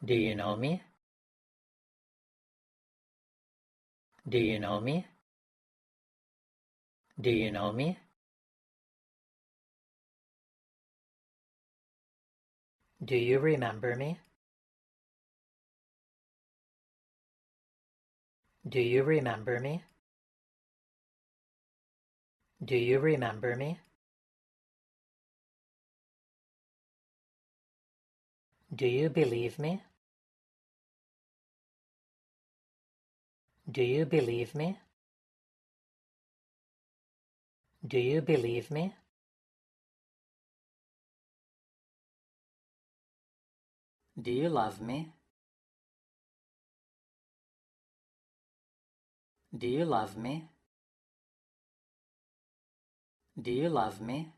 Do you know me? Do you know me? Do you know me? Do you remember me? Do you remember me? Do you remember me? Do you believe me? Do you believe me? Do you believe me? Do you love me? Do you love me? Do you love me?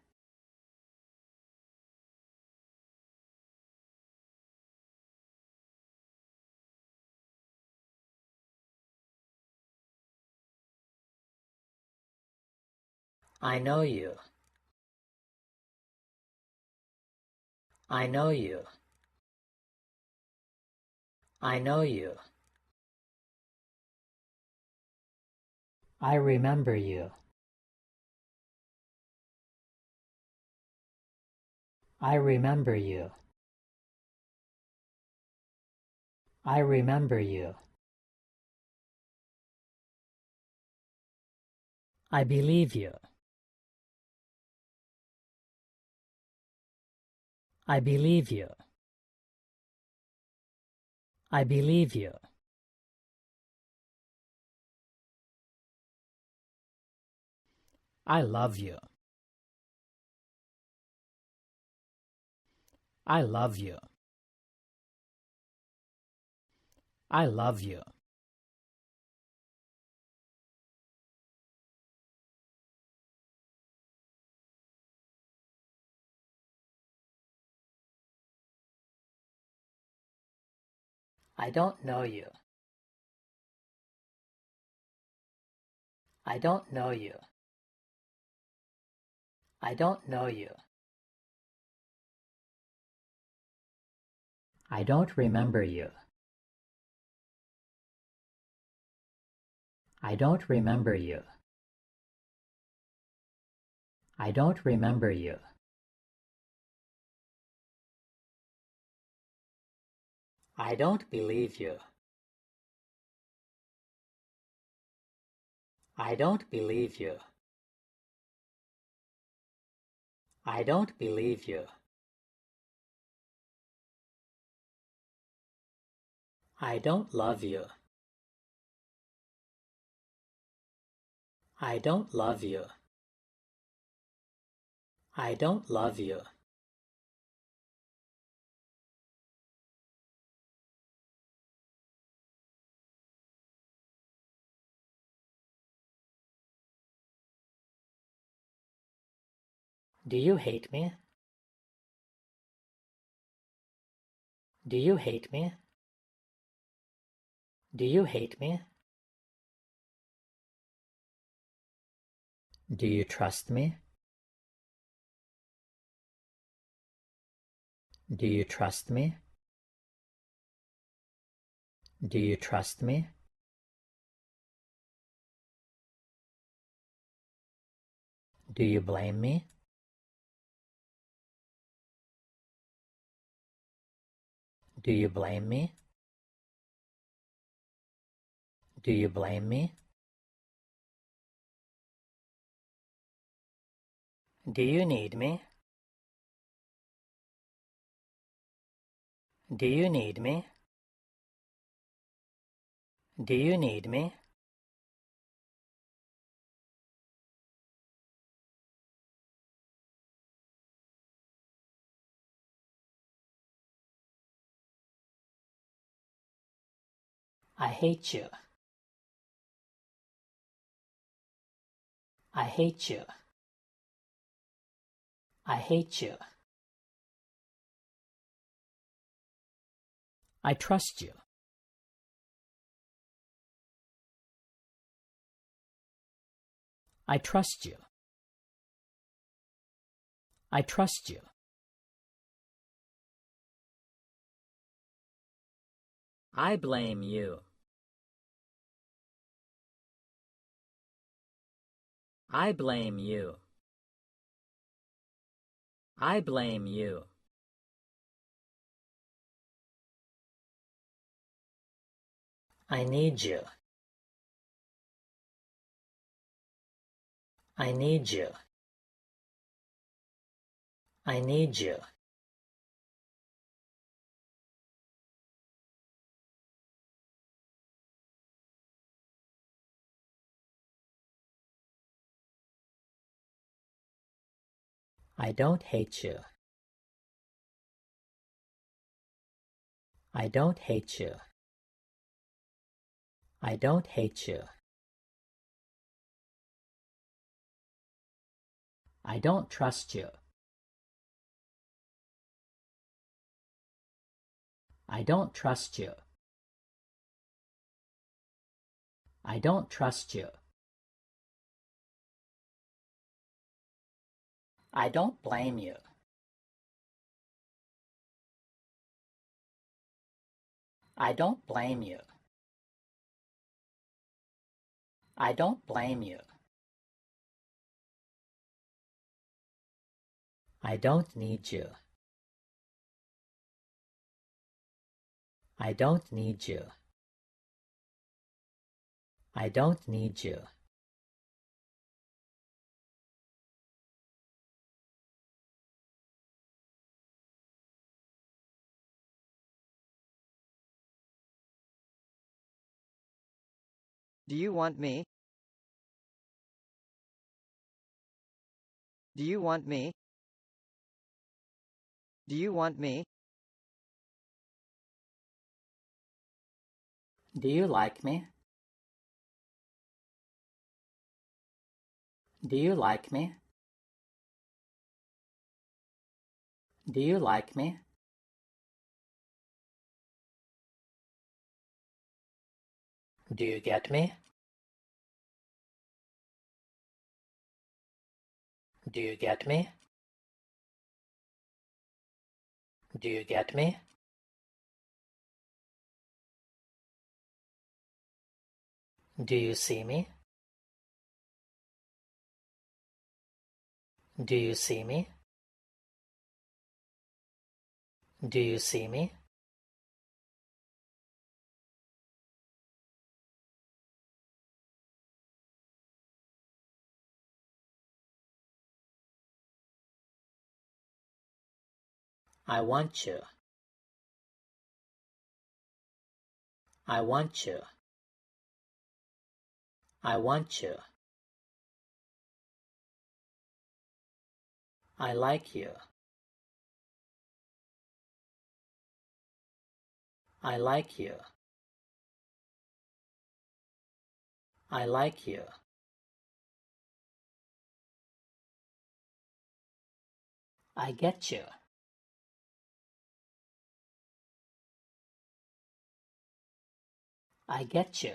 I know you. I know you. I know you. I remember you. I remember you. I remember you. I believe you. I believe you. I believe you. I love you. I love you. I love you. I don't know you. I don't know you. I don't know you. I don't remember you. I don't remember you. I don't remember you. I don't believe you. I don't believe you. I don't believe you. I don't love you. I don't love you. I don't love you. Do you hate me? Do you hate me? Do you hate me? Do you trust me? Do you trust me? Do you trust me? Do you blame me? Do you blame me? Do you blame me? Do you need me? Do you need me? Do you need me? I hate you. I hate you. I hate you. I trust you. I trust you. I trust you. I blame you. I blame you. I blame you. I need you. I need you. I need you. I don't hate you. I don't hate you. I don't hate you. I don't trust you. I don't trust you. I don't trust you. I don't blame you. I don't blame you. I don't blame you. I don't need you. I don't need you. I don't need you. Do you want me? Do you want me? Do you want me? Do you like me? Do you like me? Do you like me? Do you get me? Do you get me? Do you get me? Do you see me? Do you see me? Do you see me? I want you. I want you. I want you. I like you. I like you. I like you. I get you. I get you.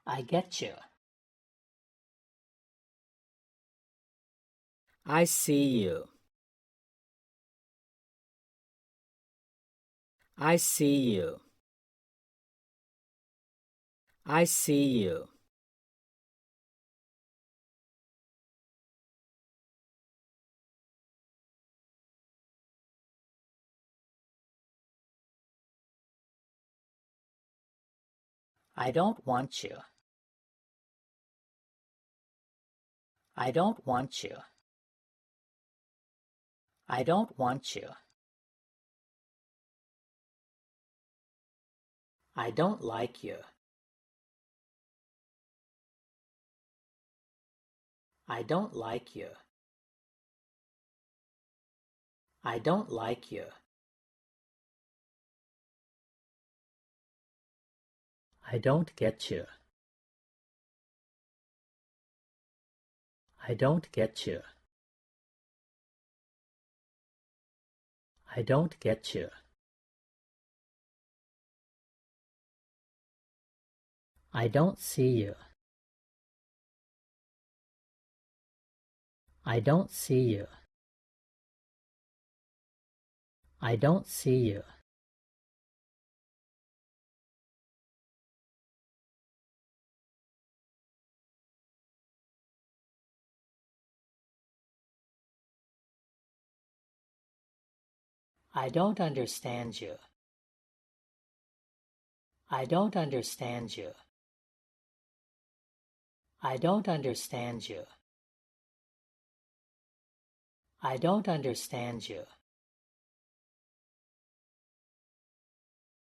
I get you. I see you. I see you. I see you. I don't want you. I don't want you. I don't want you. I don't like you. I don't like you. I don't like you. I don't get you. I don't get you. I don't get you. I don't see you. I don't see you. I don't see you. I don't understand you. I don't understand you. I don't understand you. I don't understand you.